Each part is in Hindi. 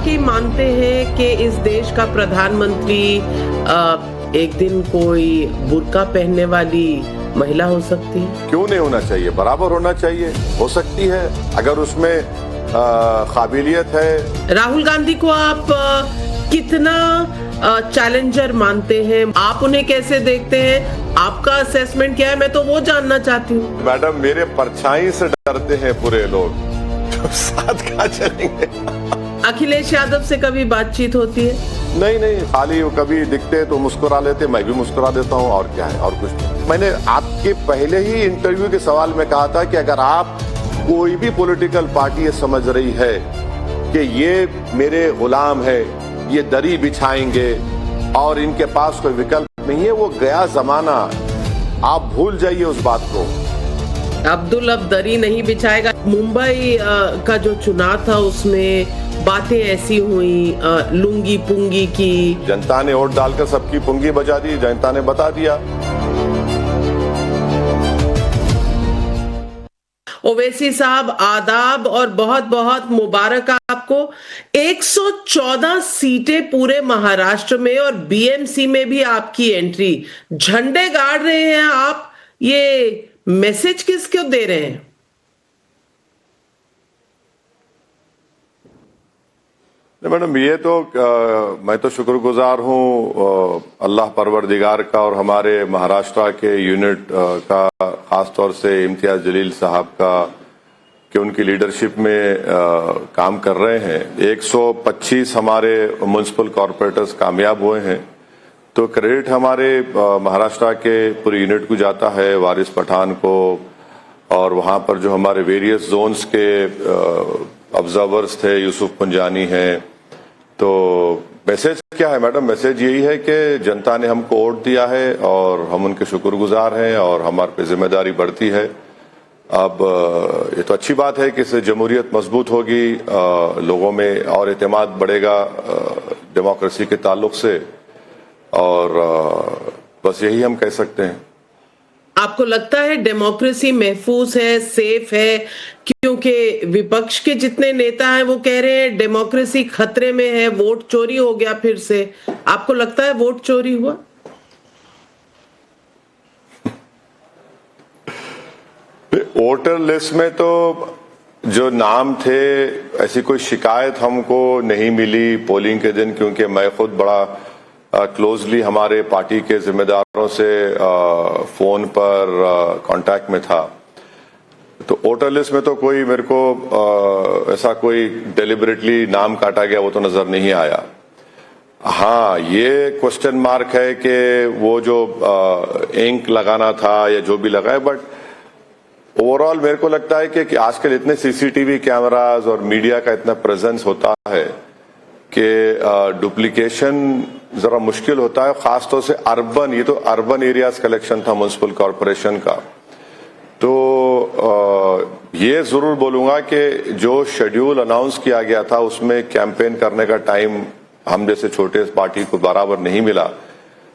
वाकई मानते हैं कि इस देश का प्रधानमंत्री एक दिन कोई बुर्का पहनने वाली महिला हो सकती है? क्यों नहीं होना चाहिए, बराबर होना चाहिए। हो सकती है अगर उसमें काबिलियत है। राहुल गांधी को आप कितना चैलेंजर मानते हैं? आप उन्हें कैसे देखते हैं? आपका असेसमेंट क्या है? मैं तो वो जानना चाहती हूँ। मैडम, मेरे परछाई से डरते हैं पूरे लोग, तो साथ कहाँ चलेंगे? अखिलेश यादव से कभी बातचीत होती है? नहीं, खाली वो कभी दिखते तो मुस्कुरा लेते, मैं भी मुस्कुरा देता हूँ, और क्या है, और कुछ नहीं। मैंने आपके पहले ही इंटरव्यू के सवाल में कहा था कि अगर आप कोई भी पॉलिटिकल पार्टी ये समझ रही है कि ये मेरे गुलाम है, ये दरी बिछाएंगे और इनके पास कोई विकल्प नहीं है, वो गया जमाना, आप भूल जाइए उस बात को। अब्दुल अब दरी नहीं बिछाएगा। मुंबई का जो चुनाव था उसमें बातें ऐसी हुई लुंगी पुंगी की। जनता ने वोट डालकर सबकी पुंगी बजा दी, जनता ने बता दिया। ओवैसी साहब, आदाब और बहुत बहुत मुबारक आपको। 114 सीटें पूरे महाराष्ट्र में और बीएमसी में भी आपकी एंट्री। झंडे गाड़ रहे हैं आप, ये मैसेज किसको दे रहे हैं? मैडम, ये तो मैं तो शुक्रगुजार हूँ अल्लाह परवरदिगार का और हमारे महाराष्ट्र के यूनिट का, खासतौर से इम्तियाज जलील साहब का, कि उनकी लीडरशिप में काम कर रहे हैं। 125 हमारे म्युनिसिपल कॉर्पोरेटर्स कामयाब हुए हैं, तो क्रेडिट हमारे महाराष्ट्र के पूरी यूनिट को जाता है, वारिस पठान को, और वहाँ पर जो हमारे वेरियस जोन्स के ऑब्जर्वर्स थे, यूसुफ पुंजानी है। तो मैसेज क्या है मैडम? मैसेज यही है कि जनता ने हमको वोट दिया है और हम उनके शुक्रगुजार हैं और हमारे पे जिम्मेदारी बढ़ती है। अब ये तो अच्छी बात है कि इससे जमहूरियत मजबूत होगी, लोगों में और एतमाद बढ़ेगा डेमोक्रेसी के ताल्लुक से, और बस यही हम कह सकते हैं। आपको लगता है डेमोक्रेसी महफूज है, सेफ है? क्योंकि विपक्ष के जितने नेता हैं वो कह रहे हैं डेमोक्रेसी खतरे में है, वोट चोरी हो गया फिर से। आपको लगता है वोट चोरी हुआ? वोटर लिस्ट में तो जो नाम थे, ऐसी कोई शिकायत हमको नहीं मिली पोलिंग के दिन, क्योंकि मैं खुद बड़ा क्लोजली हमारे पार्टी के जिम्मेदारों से फोन पर कांटेक्ट में था। तो वोटर लिस्ट में तो कोई मेरे को ऐसा कोई डेलिबरेटली नाम काटा गया वो तो नजर नहीं आया। हाँ, ये क्वेश्चन मार्क है कि वो जो इंक लगाना था या जो भी लगा है, बट ओवरऑल मेरे को लगता है कि आजकल इतने सीसीटीवी कैमरास और मीडिया का इतना प्रेजेंस होता है कि डुप्लीकेशन जरा मुश्किल होता है, खासतौर से अर्बन, ये तो अर्बन एरियाज कलेक्शन था म्युनिसिपल कॉर्पोरेशन का। तो ये जरूर बोलूंगा कि जो शेड्यूल अनाउंस किया गया था उसमें कैंपेन करने का टाइम हम जैसे छोटे पार्टी को बराबर नहीं मिला।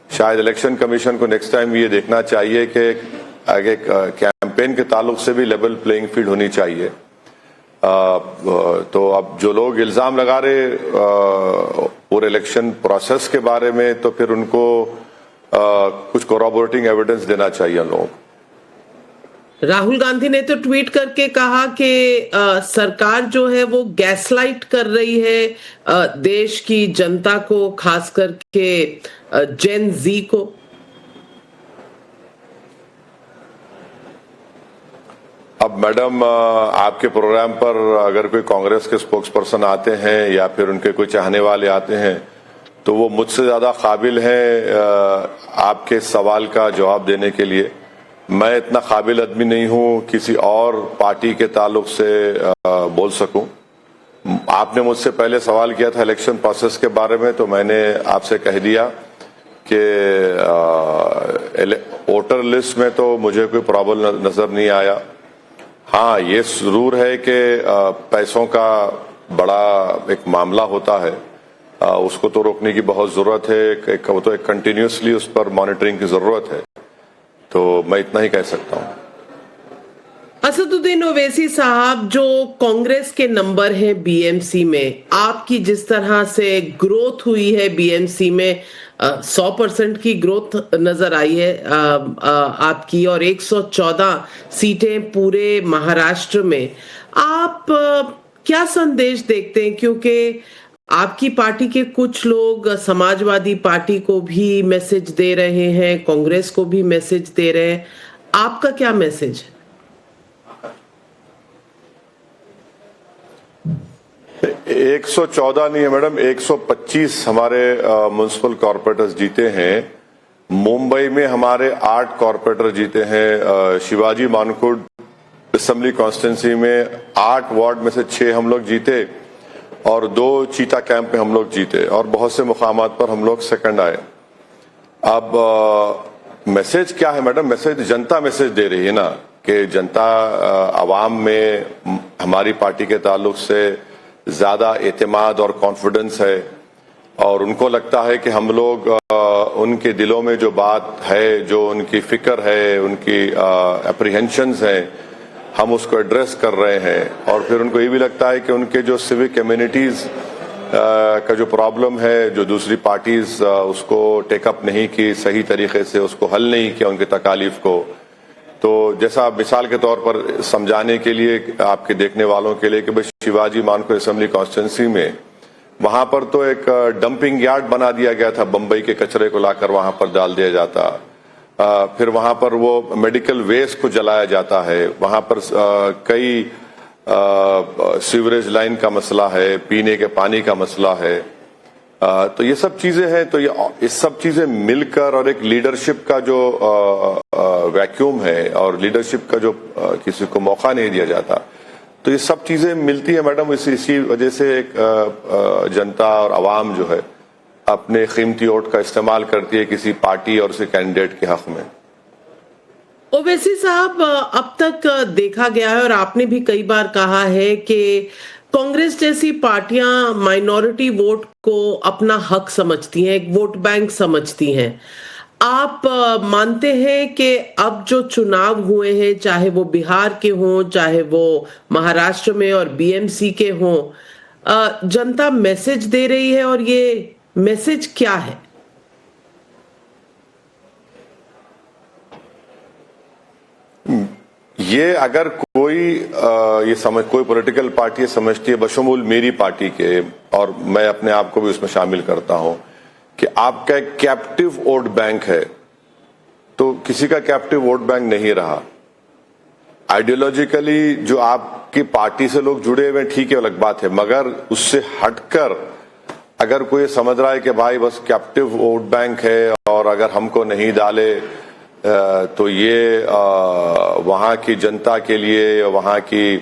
शायद इलेक्शन कमीशन को नेक्स्ट टाइम ये देखना चाहिए कि आगे कैंपेन के ताल्लुक से भी लेवल प्लेइंग फील्ड होनी चाहिए। तो अब जो लोग इल्जाम लगा रहे पूरे इलेक्शन प्रोसेस के बारे में, तो फिर उनको कुछ कोरॉबोरेटिंग एविडेंस देना चाहिए लोगों को। राहुल गांधी ने तो ट्वीट करके कहा कि सरकार जो है वो गैसलाइट कर रही है देश की जनता को, खास करके जेन जी को। अब मैडम, आपके प्रोग्राम पर अगर कोई कांग्रेस के स्पोक्स पर्सन आते हैं या फिर उनके कोई चाहने वाले आते हैं, तो वो मुझसे ज्यादा काबिल हैं आपके सवाल का जवाब देने के लिए। मैं इतना काबिल आदमी नहीं हूं किसी और पार्टी के ताल्लुक से बोल सकूं। आपने मुझसे पहले सवाल किया था इलेक्शन प्रोसेस के बारे में, तो मैंने आपसे कह दिया कि वोटर लिस्ट में तो मुझे कोई प्रॉब्लम नजर नहीं आया। हाँ, ये जरूर है कि पैसों का बड़ा एक मामला होता है, उसको तो रोकने की बहुत जरूरत है, वो तो एक कंटिन्यूसली उस पर मॉनिटरिंग की जरूरत है। तो मैं इतना ही कह सकता हूँ। असदुद्दीन ओवैसी साहब, जो कांग्रेस के नंबर हैं बीएमसी में, आपकी जिस तरह से ग्रोथ हुई है बीएमसी में, 100% की ग्रोथ नजर आई है आपकी, और 114 सीटें पूरे महाराष्ट्र में। आप क्या संदेश देखते हैं, क्योंकि आपकी पार्टी के कुछ लोग समाजवादी पार्टी को भी मैसेज दे रहे हैं, कांग्रेस को भी मैसेज दे रहे हैं, आपका क्या मैसेज है? 114 नहीं है मैडम, 125 हमारे म्युनिसिपल कॉर्पोरेटर्स जीते हैं। मुंबई में हमारे 8 कॉर्पोरेटर जीते हैं। शिवाजी मानकुड असेंबली कॉन्स्टिट्यूंसी में 8 वार्ड में से 6 हम लोग जीते और 2 चीता कैंप में हम लोग जीते और बहुत से मुकामात पर हम लोग सेकंड आए। अब मैसेज क्या है मैडम? मैसेज जनता मैसेज दे रही है ना, कि जनता आवाम में हमारी पार्टी के ताल्लुक से ज्यादा एतमाद और कॉन्फिडेंस है और उनको लगता है कि हम लोग उनके दिलों में जो बात है, जो उनकी फिक्र है, उनकी एप्रीहेंशंस हैं, हम उसको एड्रेस कर रहे हैं। और फिर उनको ये भी लगता है कि उनके जो सिविक कम्युनिटीज का जो प्रॉब्लम है, जो दूसरी पार्टीज उसको टेकअप नहीं की सही तरीके से, उसको हल नहीं किया उनकी तकालीफ को। तो जैसा मिसाल के तौर पर समझाने के लिए आपके देखने वालों के लिए कि भाई शिवाजी मानकुड असेंबली कॉन्स्टिट्यूंसी में वहां पर तो एक डंपिंग यार्ड बना दिया गया था, बंबई के कचरे को लाकर वहां पर डाल दिया जाता। फिर वहां पर वो मेडिकल वेस्ट को जलाया जाता है। वहां पर कई सीवरेज लाइन का मसला है, पीने के पानी का मसला है। तो ये सब चीजें हैं। तो ये सब चीजें मिलकर और एक लीडरशिप का जो वैक्यूम है और लीडरशिप का जो किसी को मौका नहीं दिया जाता, तो ये सब चीजें मिलती है मैडम। इसी वजह से एक जनता और आवाम जो है अपने कीमती वोट का इस्तेमाल करती है किसी पार्टी और उसी कैंडिडेट के हक में। ओवैसी साहब, अब तक देखा गया है और आपने भी कई बार कहा है कि कांग्रेस जैसी पार्टियां माइनॉरिटी वोट को अपना हक समझती हैं, एक वोट बैंक समझती हैं। आप मानते हैं कि अब जो चुनाव हुए हैं, चाहे वो बिहार के हों, चाहे वो महाराष्ट्र में और बीएमसी के हों, जनता मैसेज दे रही है, और ये मैसेज क्या है? ये अगर कोई पॉलिटिकल पार्टी समझती है, बशमूल मेरी पार्टी के, और मैं अपने आप को भी उसमें शामिल करता हूं, कि आपका एक कैप्टिव वोट बैंक है, तो किसी का कैप्टिव वोट बैंक नहीं रहा। आइडियोलॉजिकली जो आपकी पार्टी से लोग जुड़े हुए, ठीक है, अलग बात है, मगर उससे हटकर अगर कोई समझ रहा है कि भाई बस कैप्टिव वोट बैंक है और अगर हमको नहीं डाले तो ये वहां की जनता के लिए, वहां की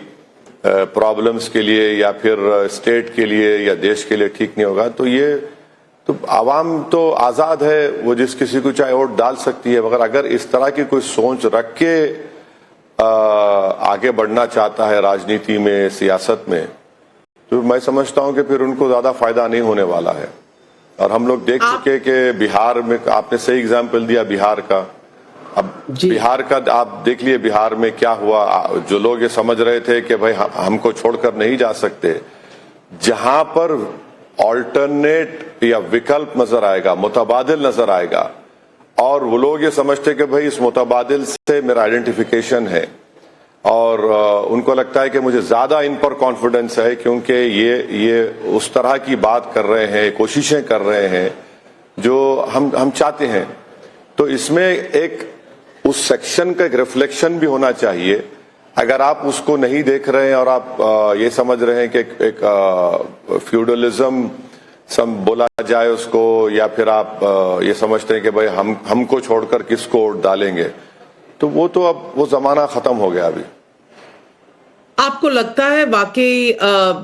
प्रॉब्लम्स के लिए या फिर स्टेट के लिए या देश के लिए ठीक नहीं होगा, तो ये तो आवाम तो आजाद है, वो जिस किसी को चाहे वोट डाल सकती है। मगर अगर इस तरह की कोई सोच रख के आगे बढ़ना चाहता है राजनीति में, सियासत में, तो मैं समझता हूं कि फिर उनको ज्यादा फायदा नहीं होने वाला है। और हम लोग देख चुके कि बिहार में, आपने सही एग्जाम्पल दिया बिहार का। अब बिहार का आप देख लिए, बिहार में क्या हुआ। जो लोग ये समझ रहे थे कि भाई हमको छोड़कर नहीं जा सकते, जहां पर ऑल्टरनेट या विकल्प नजर आएगा, मुतबादिल नजर आएगा, और वो लोग ये समझते कि भाई इस मुतबादिल से मेरा आइडेंटिफिकेशन है, और उनको लगता है कि मुझे ज्यादा इन पर कॉन्फिडेंस है क्योंकि ये उस तरह की बात कर रहे हैं, कोशिशें कर रहे हैं जो हम चाहते हैं। तो इसमें एक उस सेक्शन का एक रिफ्लेक्शन भी होना चाहिए। अगर आप उसको नहीं देख रहे हैं और आप ये समझ रहे हैं कि एक फ्यूडलिज्म बोला जाए उसको, या फिर आप ये समझते हैं कि भाई हमको छोड़कर किसको वोट डालेंगे, तो वो तो अब वो जमाना खत्म हो गया। अभी आपको लगता है वाकई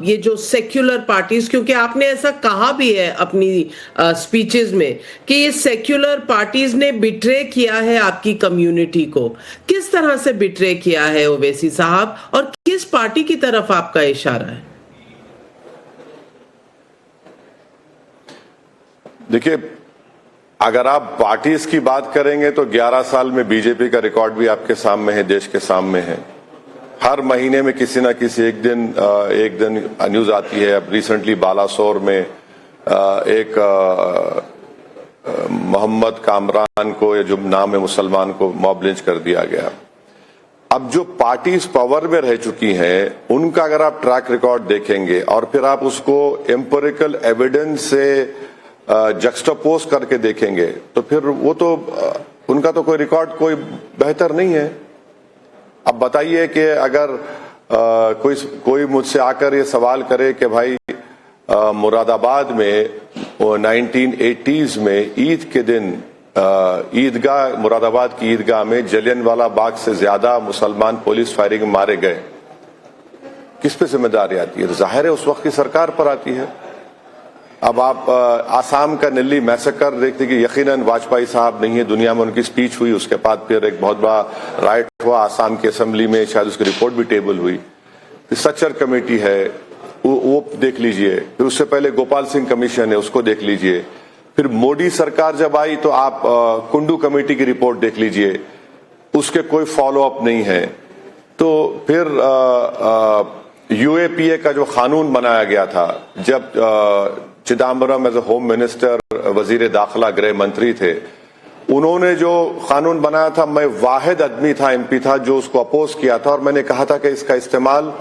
ये जो सेक्युलर पार्टीज, क्योंकि आपने ऐसा कहा भी है अपनी स्पीचेस में कि ये सेक्युलर पार्टीज ने बिट्रे किया है आपकी कम्युनिटी को, किस तरह से बिट्रे किया है ओवैसी साहब, और किस पार्टी की तरफ आपका इशारा है? देखिए, अगर आप पार्टीज की बात करेंगे तो 11 साल में बीजेपी का रिकॉर्ड भी आपके सामने है, देश के सामने है। हर महीने में किसी ना किसी एक दिन न्यूज आती है। अब रिसेंटली बालासोर में एक मोहम्मद कामरान को, या जो नाम है मुसलमान को, मॉब लिंच कर दिया गया। अब जो पार्टीज पावर में रह चुकी हैं उनका अगर आप ट्रैक रिकॉर्ड देखेंगे और फिर आप उसको एम्पिरिकल एविडेंस से जक्स्टापोज करके देखेंगे तो फिर वो तो उनका तो कोई रिकॉर्ड कोई बेहतर नहीं है। अब बताइए कि अगर कोई मुझसे आकर ये सवाल करे कि भाई मुरादाबाद में 1980s में ईद के दिन ईदगाह, मुरादाबाद की ईदगाह में जलियांवाला बाग से ज्यादा मुसलमान पुलिस फायरिंग में मारे गए, किस पे जिम्मेदारी आती है? जाहिर है उस वक्त की सरकार पर आती है। अब आप आसाम का दिल्ली मैसेकर देखते कि यकीनन वाजपेयी साहब नहीं है दुनिया में, उनकी स्पीच हुई, उसके बाद फिर एक बहुत बड़ा राइट हुआ आसाम की असेंबली में, शायद उसकी रिपोर्ट भी टेबल हुई। फिर सच्चर कमेटी है, वो देख लीजिए। फिर उससे पहले गोपाल सिंह कमीशन है, उसको देख लीजिए। फिर मोदी सरकार जब आई तो आप कुंडू कमेटी की रिपोर्ट देख लीजिए, उसके कोई फॉलो अप नहीं है। तो फिर यूएपीए का जो कानून बनाया गया था, जब Chidambaram as a home minister, वजीर दाखिला, गृह मंत्री थे, उन्होंने जो कानून बनाया था, मैं वाहिद आदमी था, एमपी था जो उसको अपोज किया था, और मैंने कहा था कि इसका इस्तेमाल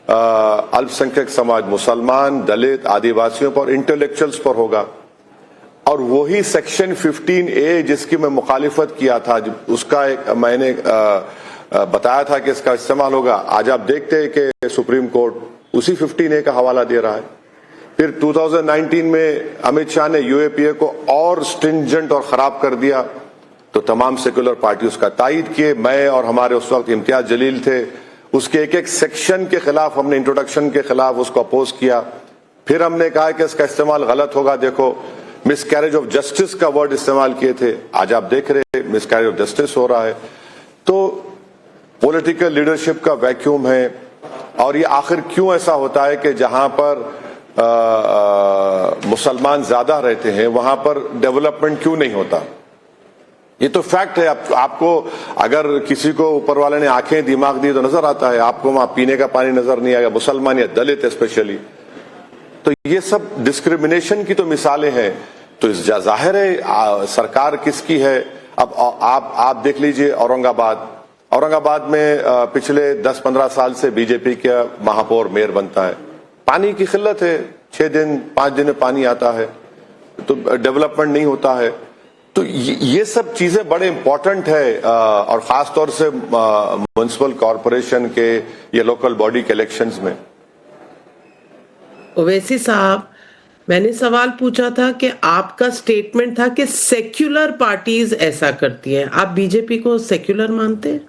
अल्पसंख्यक समाज, मुसलमान, दलित, आदिवासियों पर, इंटेलेक्चुअल्स पर होगा। और वही सेक्शन 15A जिसकी मैं मुखालिफत किया था, उसका एक मैंने बताया था कि इसका इस्तेमाल होगा। आज आप देखते हैं कि सुप्रीम कोर्ट उसी 15A का हवाला दे रहा है। फिर 2019 में अमित शाह ने यूएपीए को और स्ट्रिंजेंट और खराब कर दिया, तो तमाम सेक्युलर पार्टी उसका तायद किए। मैं और हमारे उस वक्त इम्तियाज जलील थे, उसके एक एक सेक्शन के खिलाफ हमने, इंट्रोडक्शन के खिलाफ उसको अपोज किया। फिर हमने कहा कि इसका इस्तेमाल गलत होगा। देखो, मिसकैरेज ऑफ जस्टिस का वर्ड इस्तेमाल किए थे, आज आप देख रहे हैं मिसकैरेज ऑफ जस्टिस हो रहा है। तो पॉलिटिकल लीडरशिप का वैक्यूम है। और ये आखिर क्यों ऐसा होता है कि जहां पर मुसलमान ज्यादा रहते हैं वहां पर डेवलपमेंट क्यों नहीं होता? ये तो फैक्ट है। आपको अगर किसी को ऊपर वाले ने आंखें दिमाग दी तो नजर आता है, आपको वहां पीने का पानी नजर नहीं आएगा, मुसलमान या दलित स्पेशली। तो ये सब डिस्क्रिमिनेशन की तो मिसालें हैं। तो जाहिर है सरकार किसकी है। अब आप देख लीजिए औरंगाबाद में पिछले 10-15 साल से बीजेपी का महापौर मेयर बनता है। पानी की किल्लत है, 6 दिन 5 दिन में पानी आता है, तो डेवलपमेंट नहीं होता है। तो ये सब चीजें बड़े इंपॉर्टेंट है, और खास तौर से म्युनिसिपल कॉरपोरेशन के या लोकल बॉडी के इलेक्शंस में। ओवैसी साहब, मैंने सवाल पूछा था कि आपका स्टेटमेंट था कि सेक्युलर पार्टीज ऐसा करती हैं, आप बीजेपी को सेक्युलर मानते हैं?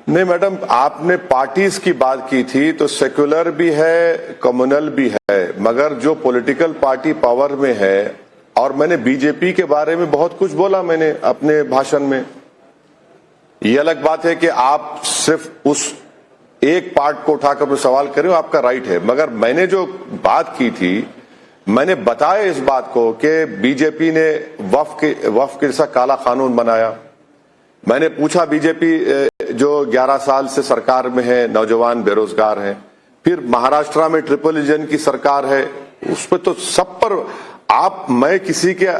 नहीं मैडम, आपने पार्टीज की बात की थी, तो सेक्युलर भी है, कम्युनल भी है, मगर जो पॉलिटिकल पार्टी पावर में है, और मैंने बीजेपी के बारे में बहुत कुछ बोला मैंने अपने भाषण में। ये अलग बात है कि आप सिर्फ उस एक पार्ट को उठाकर सवाल करें, आपका राइट है, मगर मैंने जो बात की थी, मैंने बताया इस बात को कि बीजेपी ने वक्फ के जैसा काला कानून बनाया। मैंने पूछा, बीजेपी जो 11 साल से सरकार में है, नौजवान बेरोजगार हैं, फिर महाराष्ट्र में ट्रिपल इंजन की सरकार है, उस पर तो सब पर मैं किसी के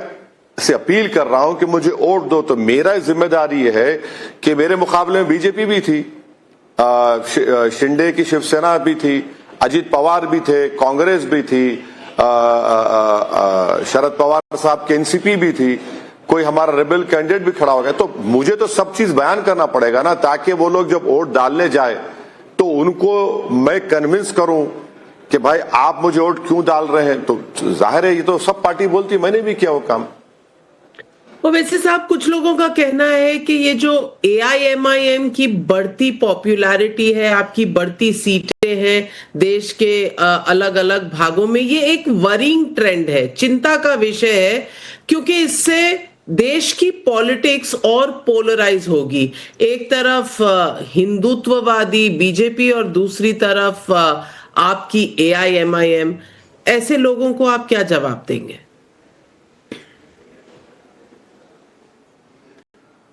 से अपील कर रहा हूं कि मुझे वोट दो, तो मेरा जिम्मेदारी यह है कि मेरे मुकाबले में बीजेपी भी थी, शिंदे की शिवसेना भी थी, अजीत पवार भी थे, कांग्रेस भी थी, शरद पवार साहब के एनसीपी भी थी, कोई हमारा रेबल कैंडिडेट भी खड़ा हो गया। तो मुझे तो सब चीज बयान करना पड़ेगा ना, ताकि वो लोग जब वोट डालने जाए तो उनको मैं कन्विंस करूं कि भाई आप मुझे वोट क्यों डाल रहे हैं। तो जाहिर है ये तो सब पार्टी बोलती, मैंने भी किया वो काम। वैसे साहब, कुछ लोगों का कहना है कि ये जो AIMIM की बढ़ती पॉपुलैरिटी है, आपकी बढ़ती सीटें हैं देश के अलग अलग भागों में, ये एक वरिंग ट्रेंड है, चिंता का विषय है, क्योंकि इससे देश की पॉलिटिक्स और पोलराइज होगी। एक तरफ हिंदुत्ववादी बीजेपी और दूसरी तरफ आपकी AIMIM। ऐसे लोगों को आप क्या जवाब देंगे?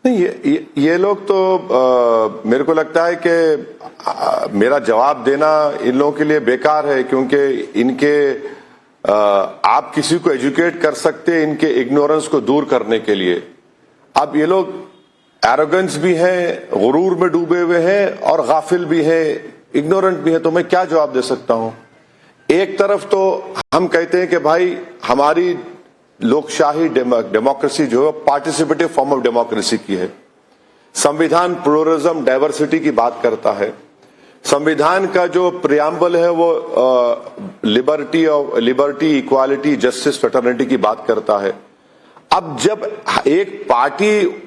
नहीं, ये लोग तो मेरे को लगता है कि मेरा जवाब देना इन लोगों के लिए बेकार है, क्योंकि इनके आप किसी को एजुकेट कर सकते हैं इनके इग्नोरेंस को दूर करने के लिए। अब ये लोग एरोगेंस भी हैं, गुरूर में डूबे हुए हैं, और गाफिल भी हैं, इग्नोरेंट भी है। तो मैं क्या जवाब दे सकता हूं? एक तरफ तो हम कहते हैं कि भाई हमारी लोकशाही डेमोक्रेसी जो है पार्टिसिपेटिव फॉर्म ऑफ डेमोक्रेसी की है। संविधान प्लुरलिज्म डाइवर्सिटी की बात करता है। संविधान का जो प्रियम्बल है वो लिबर्टी इक्वालिटी जस्टिस फ्रेटर्निटी की बात करता है। अब जब एक पार्टी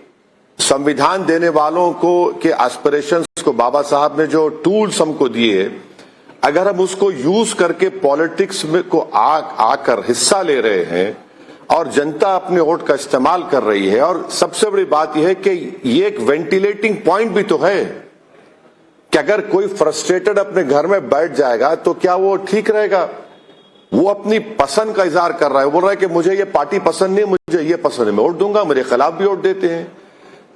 संविधान देने वालों को के एस्पिरेशंस को, बाबा साहब ने जो टूल्स हमको दिए, अगर हम उसको यूज करके पॉलिटिक्स में को आकर हिस्सा ले रहे हैं और जनता अपने वोट का इस्तेमाल कर रही है, और सबसे बड़ी बात यह है कि ये एक वेंटिलेटिंग पॉइंट भी तो है कि अगर कोई फ्रस्ट्रेटेड अपने घर में बैठ जाएगा तो क्या वो ठीक रहेगा? वो अपनी पसंद का इजहार कर रहा है, बोल रहा है कि मुझे ये पार्टी पसंद नहीं, मुझे ये पसंद है, मैं वोट दूंगा। मेरे खिलाफ भी वोट देते हैं।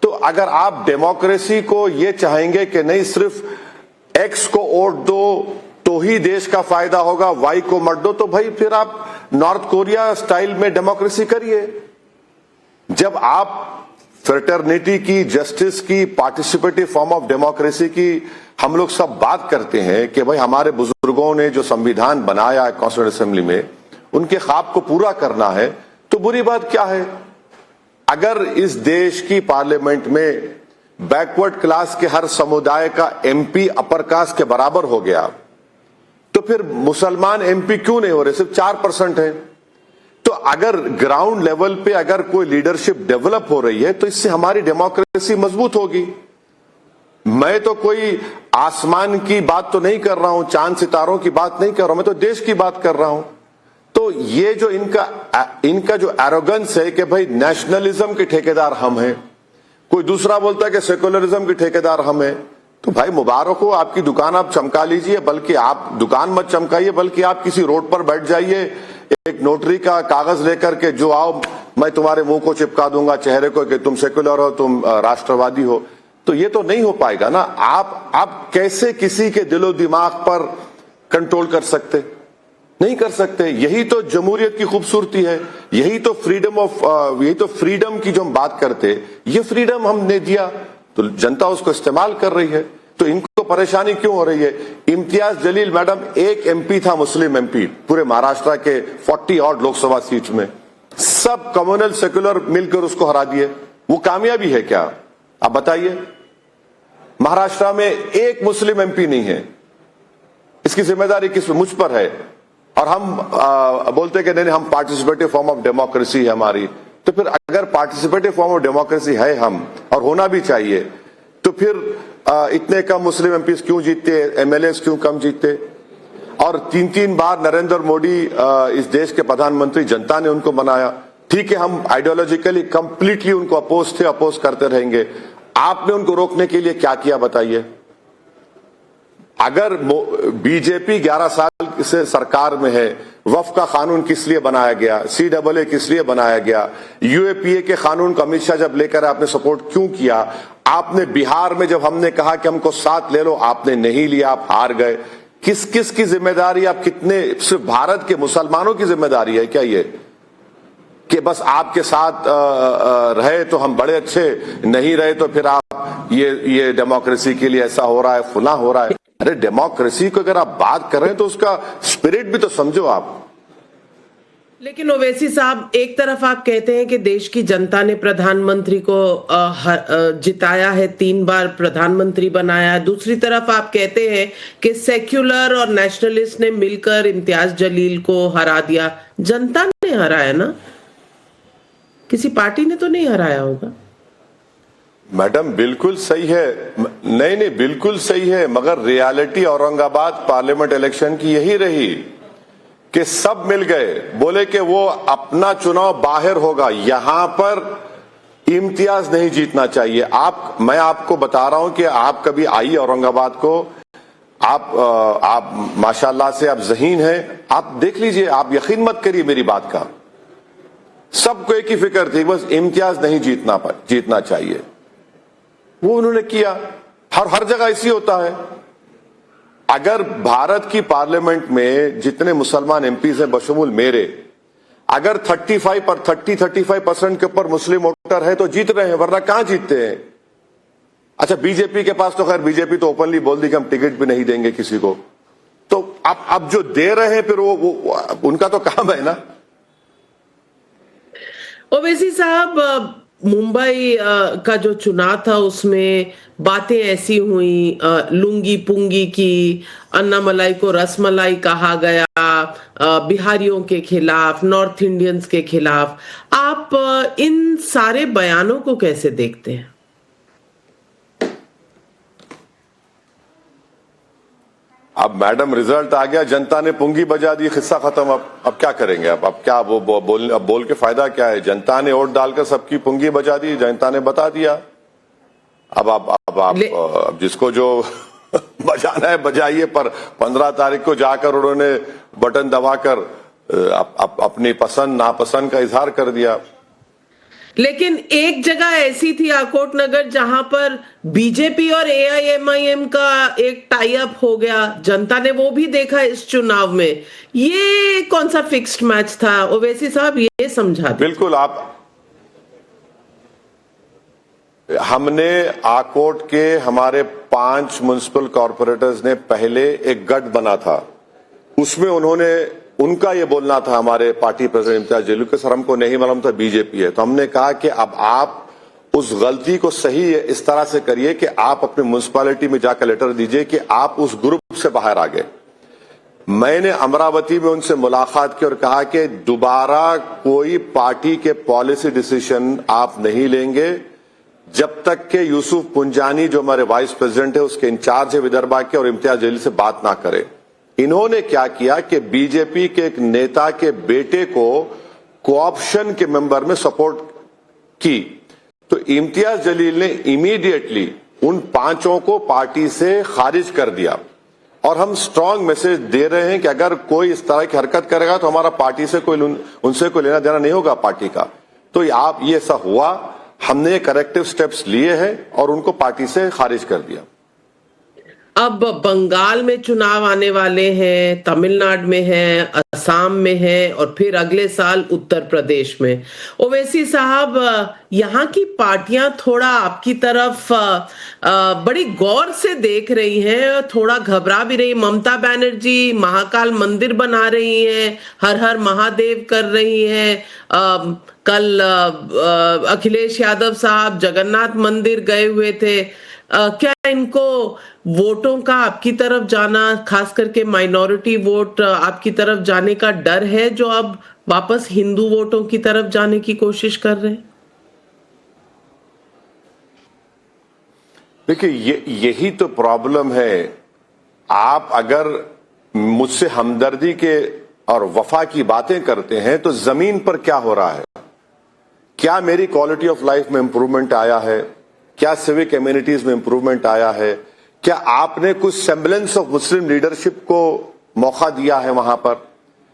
तो अगर आप डेमोक्रेसी को ये चाहेंगे कि नहीं सिर्फ एक्स को वोट दो तो ही देश का फायदा होगा, वाई को मत दो, तो भाई फिर आप नॉर्थ कोरिया स्टाइल में डेमोक्रेसी करिए। जब आप फ्रेटर्निटी की, जस्टिस की, पार्टिसिपेटिव फॉर्म ऑफ डेमोक्रेसी की हम लोग सब बात करते हैं कि भाई हमारे बुजुर्गों ने जो संविधान बनाया है कॉन्स्टिट्यूएंट असेंबली में, उनके ख्वाब को पूरा करना है, तो बुरी बात क्या है? अगर इस देश की पार्लियामेंट में बैकवर्ड क्लास के हर समुदाय का एमपी अपर कास्ट के बराबर हो गया, तो फिर मुसलमान एमपी क्यों नहीं हो रहे? सिर्फ 4% है। तो अगर ग्राउंड लेवल पे अगर कोई लीडरशिप डेवलप हो रही है तो इससे हमारी डेमोक्रेसी मजबूत होगी। मैं तो कोई आसमान की बात तो नहीं कर रहा हूं, चांद सितारों की बात नहीं कर रहा हूं, मैं तो देश की बात कर रहा हूं। तो ये जो इनका जो एरोगेंस है कि भाई नेशनलिज्म के ठेकेदार हम हैं, कोई दूसरा बोलता है कि सेकुलरिज्म के ठेकेदार हम हैं, तो भाई मुबारक हो, आपकी दुकान आप चमका लीजिए। बल्कि आप दुकान मत चमकाइए, बल्कि आप किसी रोड पर बैठ जाइए, एक नोटरी का कागज लेकर के, जो आओ मैं तुम्हारे मुंह को चिपका दूंगा चेहरे को कि तुम सेकुलर हो, तुम राष्ट्रवादी हो। तो ये तो नहीं हो पाएगा ना। आप कैसे किसी के दिलो दिमाग पर कंट्रोल कर सकते? नहीं कर सकते। यही तो जमहूरियत की खूबसूरती है, यही तो फ्रीडम की जो हम बात करते, ये फ्रीडम हमने दिया तो जनता उसको इस्तेमाल कर रही है। तो इनको परेशानी क्यों हो रही है? इम्तियाज जलील मैडम एक एमपी था, मुस्लिम एमपी, पूरे महाराष्ट्र के 40 ऑड लोकसभा सीट में, सब कम्युनल सेक्युलर मिलकर उसको हरा दिए। वो कामयाबी है क्या? आप बताइए। महाराष्ट्र में एक मुस्लिम एमपी नहीं है। इसकी जिम्मेदारी किस मुझ पर है? और हम बोलते कि नहीं हम पार्टिसिपेटिव फॉर्म ऑफ डेमोक्रेसी है हमारी। तो फिर अगर पार्टिसिपेटिव फॉर्म ऑफ डेमोक्रेसी है हम, और होना भी चाहिए, तो फिर इतने कम मुस्लिम एमपी क्यों जीतते, एमएलए क्यों कम जीतते? और 3-3 बार नरेंद्र मोदी इस देश के प्रधानमंत्री, जनता ने उनको बनाया। ठीक है, हम आइडियोलॉजिकली कंप्लीटली उनको अपोज थे, अपोज करते रहेंगे। आपने उनको रोकने के लिए क्या किया बताइए? अगर बीजेपी 11 साल से सरकार में है, वक्फ का कानून किस लिए बनाया गया, CAA किस लिए बनाया गया, UAPA के कानून को अमित शाह जब लेकर आपने सपोर्ट क्यों किया? आपने बिहार में जब हमने कहा कि हमको साथ ले लो, आपने नहीं लिया, आप हार गए। किस किस की जिम्मेदारी? आप कितने, सिर्फ भारत के मुसलमानों की जिम्मेदारी है क्या ये कि बस आपके साथ रहे तो हम बड़े अच्छे, नहीं रहे तो फिर आप ये डेमोक्रेसी के लिए ऐसा हो रहा है, फुला हो रहा है? अरे डेमोक्रेसी को अगर आप बात कर रहे हैं तो उसका स्पिरिट भी तो समझो आप। लेकिन ओवैसी साहब, एक तरफ आप कहते हैं कि देश की जनता ने प्रधानमंत्री को जिताया है, 3 बार प्रधानमंत्री बनाया है। दूसरी तरफ आप कहते हैं कि सेक्युलर और नेशनलिस्ट ने मिलकर इम्तियाज जलील को हरा दिया। जनता ने हराया ना, किसी पार्टी ने तो नहीं हराया होगा। मैडम बिल्कुल सही है, नहीं बिल्कुल सही है, मगर रियलिटी औरंगाबाद पार्लियामेंट इलेक्शन की यही रही कि सब मिल गए, बोले कि वो अपना चुनाव बाहर होगा, यहां पर इम्तियाज नहीं जीतना चाहिए। मैं आपको बता रहा हूं कि आप कभी आइए औरंगाबाद को, आप माशाल्लाह से आप ज़हीन हैं, आप देख लीजिए, आप यकीन मत करिए मेरी बात का। सबको एक ही फिक्र थी, बस इम्तियाज नहीं जीतना चाहिए। वो उन्होंने किया। हर जगह ऐसी होता है। अगर भारत की पार्लियामेंट में जितने मुसलमान एमपीज हैं बशमूल मेरे, अगर 30-35% के ऊपर मुस्लिम वोटर है तो जीत रहे हैं, वरना कहां जीतते हैं। अच्छा, बीजेपी के पास तो खैर बीजेपी तो ओपनली बोल दी कि हम टिकट भी नहीं देंगे किसी को, तो अब जो दे रहे हैं फिर वो उनका तो काम है ना। ओवैसी साहब, मुंबई का जो चुनाव था उसमें बातें ऐसी हुई, लुंगी पुंगी की, अन्नामलाई को रसमलाई कहा गया, बिहारियों के खिलाफ, नॉर्थ इंडियंस के खिलाफ। आप इन सारे बयानों को कैसे देखते हैं? अब मैडम रिजल्ट आ गया, जनता ने पुंगी बजा दी, किस्सा खत्म। अब क्या करेंगे? अब क्या वो बोल के फायदा क्या है? जनता ने वोट डालकर सबकी पुंगी बजा दी, जनता ने बता दिया। अब जिसको जो बजाना है बजाइए, पर 15 तारीख को जाकर उन्होंने बटन दबाकर अपनी पसंद नापसंद का इजहार कर दिया। लेकिन एक जगह ऐसी थी आकोट नगर जहां पर बीजेपी और एआईएमआईएम का एक टाई अप हो गया, जनता ने वो भी देखा इस चुनाव में। ये कौन सा फिक्स्ड मैच था ओवैसी साहब, ये समझा दीजिए। बिल्कुल, हमने आकोट के हमारे 5 म्युनिसिपल कॉर्पोरेटर्स ने पहले एक गठ बना था, उसमें उनका ये बोलना था, हमारे पार्टी प्रेसिडेंट इम्तियाज जलील के, सर हमको नहीं मालूम था बीजेपी है। तो हमने कहा कि अब आप उस गलती को सही इस तरह से करिए कि आप अपने म्युनिसिपैलिटी में जाकर लेटर दीजिए कि आप उस ग्रुप से बाहर आ गए। मैंने अमरावती में उनसे मुलाकात की और कहा कि दोबारा कोई पार्टी के पॉलिसी डिसीजन आप नहीं लेंगे जब तक के यूसुफ पुंजानी जो हमारे वाइस प्रेसिडेंट है, उसके इंचार्ज है विदर्भा के, और इम्तियाज जलील से बात ना करें। इन्होंने क्या किया कि बीजेपी के एक नेता के बेटे को कोऑप्शन के मेंबर में सपोर्ट की, तो इम्तियाज जलील ने इमीडिएटली उन 5 को पार्टी से खारिज कर दिया। और हम स्ट्रांग मैसेज दे रहे हैं कि अगर कोई इस तरह की हरकत करेगा तो हमारा पार्टी से उनसे कोई लेना देना नहीं होगा पार्टी का। तो ये ऐसा हुआ, हमने करेक्टिव स्टेप्स लिए हैं और उनको पार्टी से खारिज कर दिया। अब बंगाल में चुनाव आने वाले हैं, तमिलनाडु में है, असम में है और फिर अगले साल उत्तर प्रदेश में। ओवैसी साहब, यहाँ की पार्टियां थोड़ा आपकी तरफ बड़ी गौर से देख रही हैं, थोड़ा घबरा भी रही। ममता बनर्जी महाकाल मंदिर बना रही हैं, हर हर महादेव कर रही हैं। कल अखिलेश यादव साहब जगन्नाथ मंदिर गए हुए थे। क्या इनको वोटों का आपकी तरफ जाना, खास करके माइनॉरिटी वोट आपकी तरफ जाने का डर है, जो अब वापस हिंदू वोटों की तरफ जाने की कोशिश कर रहे हैं? देखिए, यही तो प्रॉब्लम है। आप अगर मुझसे हमदर्दी के और वफा की बातें करते हैं तो जमीन पर क्या हो रहा है? क्या मेरी क्वालिटी ऑफ लाइफ में इंप्रूवमेंट आया है? क्या सिविक एम्यूनिटीज में इंप्रूवमेंट आया है? क्या आपने कुछ सेम्बलेंस ऑफ मुस्लिम लीडरशिप को मौका दिया है वहां पर,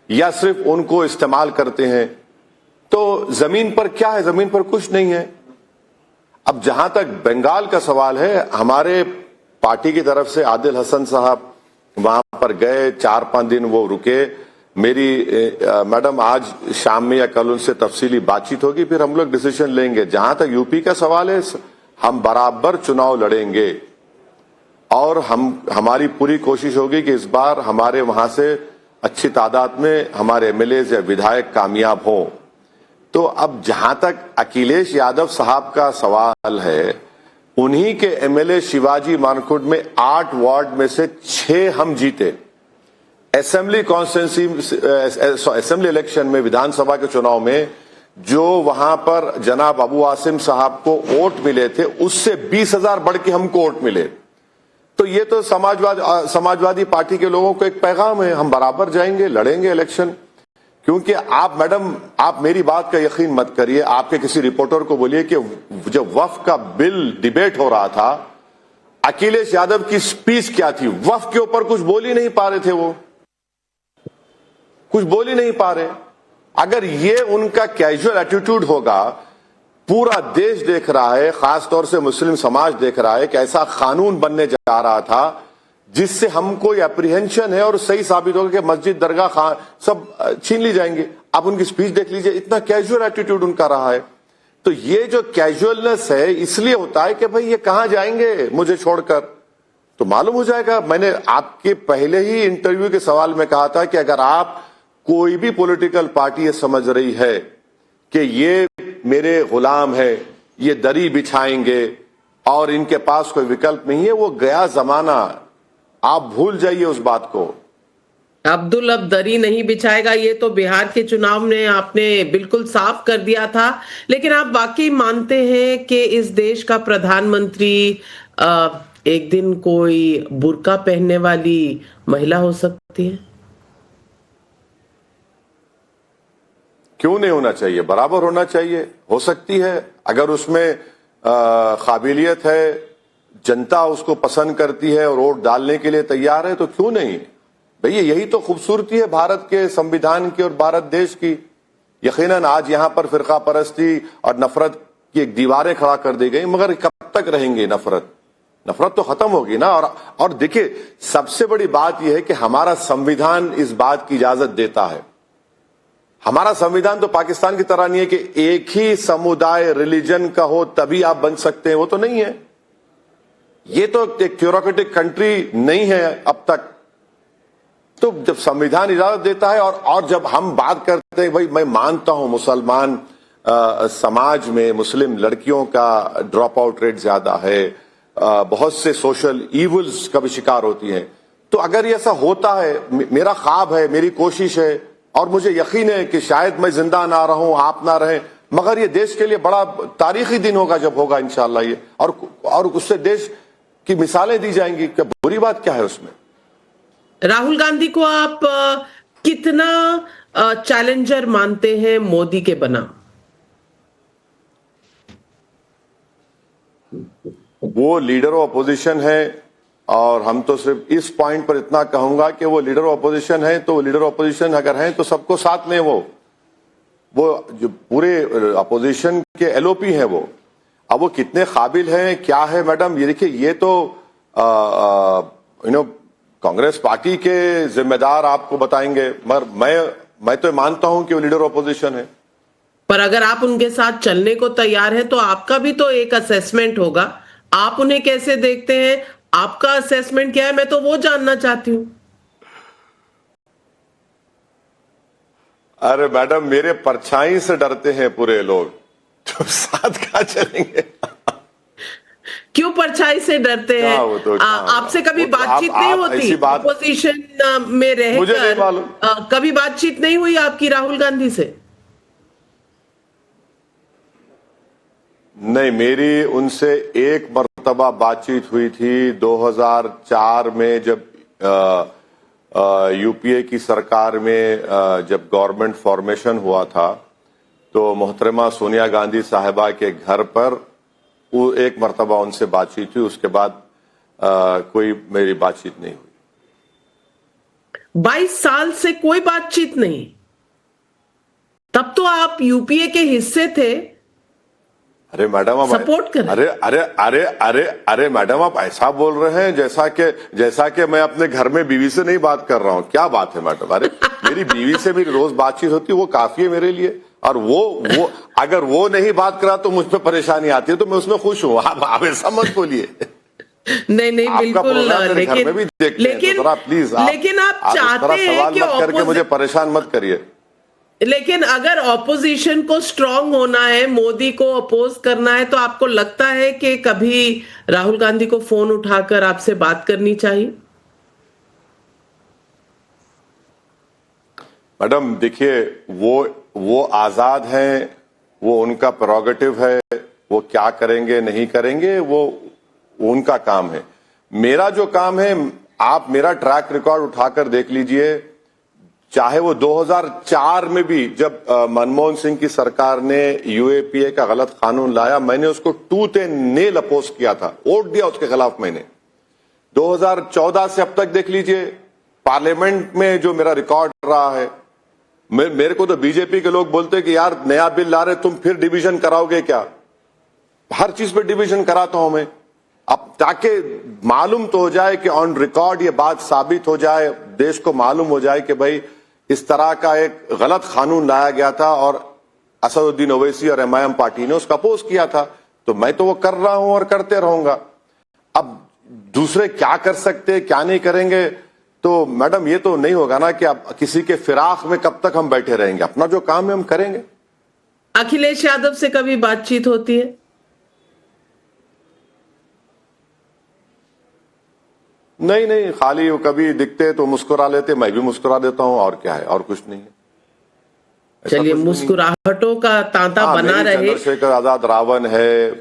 या सिर्फ उनको इस्तेमाल करते हैं? तो जमीन पर क्या है? जमीन पर कुछ नहीं है। अब जहां तक बंगाल का सवाल है, हमारे पार्टी की तरफ से आदिल हसन साहब वहां पर गए, 4-5 दिन वो रुके। मेरी मैडम आज शाम में या कल उनसे तफसीली बातचीत होगी, फिर हम लोग डिसीजन लेंगे। जहां तक यूपी का सवाल है, हम बराबर चुनाव लड़ेंगे और हमारी पूरी कोशिश होगी कि इस बार हमारे वहां से अच्छी तादाद में हमारे एमएलए या विधायक कामयाब हों। तो अब जहां तक अखिलेश यादव साहब का सवाल है, उन्हीं के एमएलए शिवाजी मानकुट में 8 वार्ड में से 6 हम जीते। असेंबली इलेक्शन में, विधानसभा के चुनाव में जो वहां पर जनाब अबू आसिम साहब को वोट मिले थे, उससे 20,000 बढ़ के हमको वोट मिले। तो ये तो समाजवादी पार्टी के लोगों को एक पैगाम है, हम बराबर जाएंगे, लड़ेंगे इलेक्शन। क्योंकि मैडम, आप मेरी बात का यकीन मत करिए, आपके किसी रिपोर्टर को बोलिए कि जब वक्फ का बिल डिबेट हो रहा था, अखिलेश यादव की स्पीच क्या थी? वक्फ के ऊपर कुछ बोल ही नहीं पा रहे थे, वो कुछ बोल ही नहीं पा रहे। अगर ये उनका कैजुअल एटीट्यूड होगा पूरा देश देख रहा है, खासतौर से मुस्लिम समाज देख रहा है कि ऐसा कानून बनने जा रहा था जिससे हमको एप्रीहेंशन है और सही साबित होगा कि मस्जिद, दरगाह, खान सब छीन ली जाएंगे। आप उनकी स्पीच देख लीजिए, इतना कैजुअल एटीट्यूड उनका रहा है। तो ये जो कैजुअलनेस है इसलिए होता है कि भाई ये कहां जाएंगे मुझे छोड़कर, तो मालूम हो जाएगा। मैंने आपके पहले ही इंटरव्यू के सवाल में कहा था कि अगर आप कोई भी पॉलिटिकल पार्टी ये समझ रही है कि ये मेरे गुलाम है, ये दरी बिछाएंगे और इनके पास कोई विकल्प नहीं है, वो गया जमाना, आप भूल जाइए उस बात को। अब्दुल अब दरी नहीं बिछाएगा, ये तो बिहार के चुनाव में आपने बिल्कुल साफ कर दिया था। लेकिन आप वाकई मानते हैं कि इस देश का प्रधानमंत्री एक दिन कोई बुर्का पहनने वाली महिला हो सकती है? क्यों नहीं होना चाहिए, बराबर होना चाहिए। हो सकती है, अगर उसमें काबिलियत है, जनता उसको पसंद करती है और वोट डालने के लिए तैयार है, तो क्यों नहीं। भैया यही तो खूबसूरती है भारत के संविधान की और भारत देश की। यकीनन आज यहां पर फिरका परस्ती और नफरत की एक दीवारें खड़ा कर दी गई, मगर कब तक रहेंगी नफरत? नफरत तो खत्म होगी ना। और देखिए, सबसे बड़ी बात यह है कि हमारा संविधान इस बात की इजाजत देता है। हमारा संविधान तो पाकिस्तान की तरह नहीं है कि एक ही समुदाय, रिलीजन का हो तभी आप बन सकते हैं, वो तो नहीं है। ये तो एक थ्योरेटिक कंट्री नहीं है अब तक। तो जब संविधान इजाजत देता है और जब हम बात करते हैं, भाई मैं मानता हूं मुसलमान समाज में मुस्लिम लड़कियों का ड्रॉप आउट रेट ज्यादा है, बहुत से सोशल इवल्स का भी शिकार होती हैं। तो अगर ये ऐसा होता है, मेरा ख्वाब है, मेरी कोशिश है और मुझे यकीन है कि शायद मैं जिंदा ना रहूं, आप ना रहें, मगर ये देश के लिए बड़ा तारीखी दिन होगा जब होगा इंशाअल्लाह ये, और उससे देश की मिसालें दी जाएंगी। क्या बुरी बात क्या है उसमें? राहुल गांधी को आप कितना चैलेंजर मानते हैं मोदी के बनाम? वो लीडर ऑफ अपोजिशन है और हम तो सिर्फ इस पॉइंट पर इतना कहूंगा कि वो लीडर ऑफ अपोजिशन है, तो लीडर ऑफ अपोजिशन अगर हैं तो सबको साथ में वो जो पूरे अपोजिशन के एलओपी हैं वो। अब वो कितने काबिल हैं, क्या है मैडम, ये देखिए, ये तो कांग्रेस पार्टी के जिम्मेदार आपको बताएंगे, मगर मैं तो मानता हूं कि वो लीडर ऑफ अपोजिशन है। पर अगर आप उनके साथ चलने को तैयार हैं तो आपका भी तो एक असेसमेंट होगा। आप उन्हें कैसे देखते हैं, आपका असेसमेंट क्या है, मैं तो वो जानना चाहती हूं। अरे मैडम, मेरे परछाई से डरते हैं पूरे लोग, तो साथ कहां चलेंगे? क्यों परछाई से डरते हैं? आपसे कभी बातचीत नहीं होती? अपोजिशन में रहकर कभी बातचीत नहीं हुई आपकी राहुल गांधी से? नहीं, मेरी उनसे एक मर्तबा बातचीत हुई थी 2004 में, जब यूपीए की सरकार में जब गवर्नमेंट फॉर्मेशन हुआ था, तो मोहतरमा सोनिया गांधी साहिबा के घर पर वो एक मर्तबा उनसे बातचीत हुई। उसके बाद कोई मेरी बातचीत नहीं हुई। 22 साल से कोई बातचीत नहीं? तब तो आप यूपीए के हिस्से थे। अरे मैडम, आप सपोर्ट कर, अरे मैडम, आप ऐसा बोल रहे हैं जैसा कि मैं अपने घर में बीवी से नहीं बात कर रहा हूं। क्या बात है मैडम? अरे मेरी बीवी से भी रोज बातचीत होती है, वो काफी है मेरे लिए। और वो अगर वो नहीं बात करा तो मुझ पे परेशानी आती है, तो मैं उसमें खुश हूं। आप ऐसा मत बोलिए। नहीं बिल्कुल, लेकिन आप चाहते हैं कि करके मुझे परेशान मत करिए। लेकिन अगर ऑपोजिशन को स्ट्रांग होना है, मोदी को अपोज करना है, तो आपको लगता है कि कभी राहुल गांधी को फोन उठाकर आपसे बात करनी चाहिए? मैडम देखिए, वो आजाद हैं, वो उनका प्रेरोगेटिव है, वो क्या करेंगे नहीं करेंगे वो उनका काम है। मेरा जो काम है, आप मेरा ट्रैक रिकॉर्ड उठाकर देख लीजिए, चाहे वो 2004 में भी जब मनमोहन सिंह की सरकार ने यूएपीए का गलत कानून लाया, मैंने उसको टूथ एंड नेल अपोज किया था, वोट दिया उसके खिलाफ मैंने। 2014 से अब तक देख लीजिए, पार्लियामेंट में जो मेरा रिकॉर्ड रहा है, मेरे को तो बीजेपी के लोग बोलते कि यार नया बिल ला रहे, तुम फिर डिवीजन कराओगे क्या? हर चीज पे डिवीजन कराता हूं मैं, अब ताकि मालूम तो हो जाए कि ऑन रिकॉर्ड ये बात साबित हो जाए, देश को मालूम हो जाए कि भाई इस तरह का एक गलत कानून लाया गया था और असदुद्दीन ओवैसी और एमआईएम पार्टी ने उसका अपोज किया था। तो मैं तो वो कर रहा हूं और करते रहूंगा। अब दूसरे क्या कर सकते हैं, क्या नहीं करेंगे, तो मैडम ये तो नहीं होगा ना कि अब किसी के फिराक में कब तक हम बैठे रहेंगे। अपना जो काम है हम करेंगे। अखिलेश यादव से कभी बातचीत होती है? नहीं नहीं, खाली वो कभी दिखते तो मुस्कुरा लेते, मैं भी मुस्कुरा देता हूं, और क्या है, और कुछ नहीं है। चलिए, मुस्कुराहटों का तांता बना रहे। चंद्रशेखर आजाद रावण है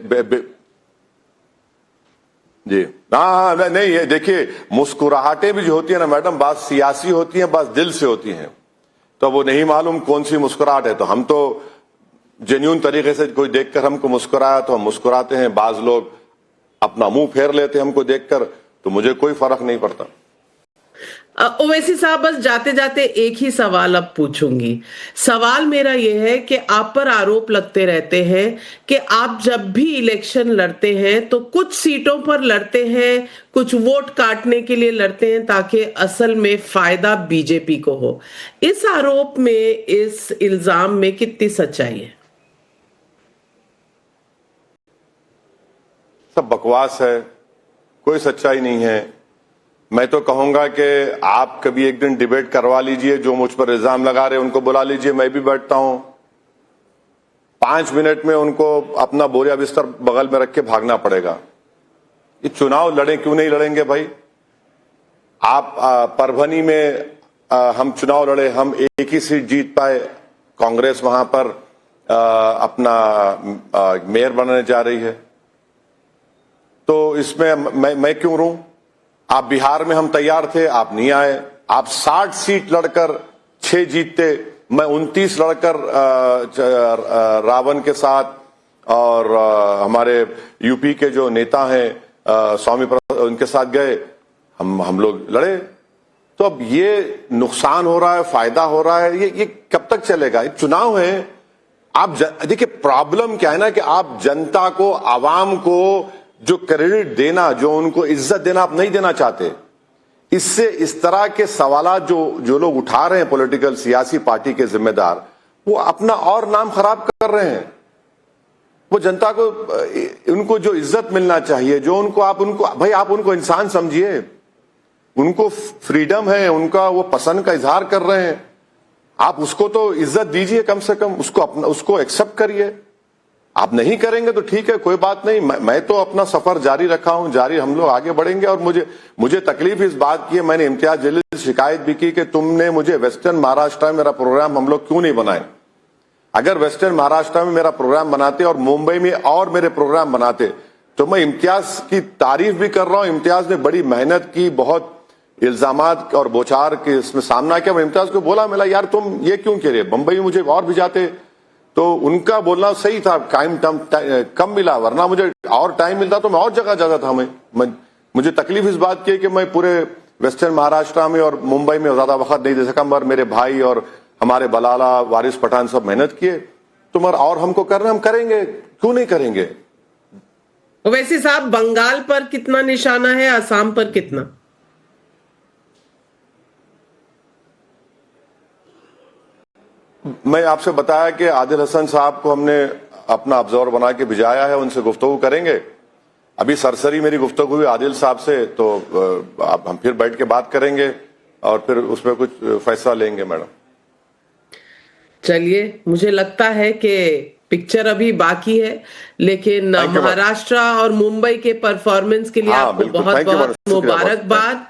जी। हाँ, नहीं ये देखिए, मुस्कुराहटें भी जो होती है ना मैडम, बात सियासी होती है, बात दिल से होती है। तो वो नहीं मालूम कौन सी मुस्कुराहट है। तो हम तो जेन्युइन तरीके से कोई देखकर हमको मुस्कुराया तो हम मुस्कुराते हैं। बाज लोग अपना मुंह फेर लेते हैं हमको देखकर, तो मुझे कोई फर्क नहीं पड़ता। ओवैसी साहब, बस जाते जाते एक ही सवाल अब पूछूंगी। सवाल मेरा यह है कि आप पर आरोप लगते रहते हैं कि आप जब भी इलेक्शन लड़ते हैं तो कुछ सीटों पर लड़ते हैं, कुछ वोट काटने के लिए लड़ते हैं ताकि असल में फायदा बीजेपी को हो। इस आरोप में, इस इल्जाम में कितनी सच्चाई है? सब बकवास है, कोई सच्चाई नहीं है। मैं तो कहूंगा कि आप कभी एक दिन डिबेट करवा लीजिए, जो मुझ पर इल्जाम लगा रहे उनको बुला लीजिए, मैं भी बैठता हूं। 5 मिनट में उनको अपना बोरिया बिस्तर बगल में रख के भागना पड़ेगा। ये चुनाव लड़े क्यों नहीं लड़ेंगे भाई? आप परभनी में हम चुनाव लड़े, हम एक ही सीट जीत पाए। कांग्रेस वहां पर अपना मेयर बनाने जा रही है, तो इसमें मैं क्यों रू? आप बिहार में हम तैयार थे, आप नहीं आए। आप 60 सीट लड़कर 6 जीतते, मैं 29 लड़कर रावण के साथ और हमारे यूपी के जो नेता हैं स्वामी उनके साथ गए, हम लोग लड़े। तो अब ये नुकसान हो रहा है, फायदा हो रहा है, ये कब तक चलेगा? ये चुनाव है। आप देखिए, प्रॉब्लम क्या है ना कि आप जनता को, आवाम को जो क्रेडिट देना, जो उनको इज्जत देना आप नहीं देना चाहते। इससे इस तरह के सवाल जो लोग उठा रहे हैं, पॉलिटिकल सियासी पार्टी के जिम्मेदार, वो अपना और नाम खराब कर रहे हैं। वो जनता को, उनको जो इज्जत मिलना चाहिए, जो भाई आप उनको इंसान समझिए, उनको फ्रीडम है, उनका वो पसंद का इजहार कर रहे हैं, आप उसको तो इज्जत दीजिए, कम से कम उसको एक्सेप्ट करिए। आप नहीं करेंगे तो ठीक है, कोई बात नहीं। मैं तो अपना सफर जारी रखा हूं, जारी हम लोग आगे बढ़ेंगे। और मुझे तकलीफ इस बात की है, मैंने इम्तियाज जलील से शिकायत भी की कि तुमने मुझे वेस्टर्न महाराष्ट्र में मेरा प्रोग्राम हम लोग क्यों नहीं बनाए। अगर वेस्टर्न महाराष्ट्र में मेरा प्रोग्राम बनाते और मुंबई में और मेरे प्रोग्राम बनाते, तो मैं इम्तियाज की तारीफ भी कर रहा हूं। इम्तियाज ने बड़ी मेहनत की, बहुत इल्जामात और बोचार के इसमें सामना किया। मैं इम्तियाज को बोला, मिला यार तुम ये क्यों कह रहे, बंबई मुझे और भी जाते। तो उनका बोलना सही था, टाइम कम मिला, वरना मुझे और टाइम मिलता तो मैं और जगह जाता था। मुझे तकलीफ इस बात की है कि मैं पूरे वेस्टर्न महाराष्ट्र में और मुंबई में ज्यादा वक्त नहीं दे सका, मगर मेरे भाई और हमारे बलाला, वारिस पठान सब मेहनत किए। तो मगर और हमको करना, हम करेंगे, क्यों नहीं करेंगे? ओवैसी साहब, बंगाल पर कितना निशाना है, असम पर कितना? मैं आपसे बताया कि आदिल हसन साहब को हमने अपना ऑब्जर्वर बना के भिजाया है, उनसे गुफ्तगू करेंगे। अभी सरसरी मेरी गुफ्तगू हुई आदिल साहब से, तो हम फिर बैठ के बात करेंगे और फिर उसमें कुछ फैसला लेंगे मैडम। चलिए, मुझे लगता है कि पिक्चर अभी बाकी है, लेकिन महाराष्ट्र और मुंबई के परफॉर्मेंस के लिए आपको बहुत बहुत मुबारकबाद।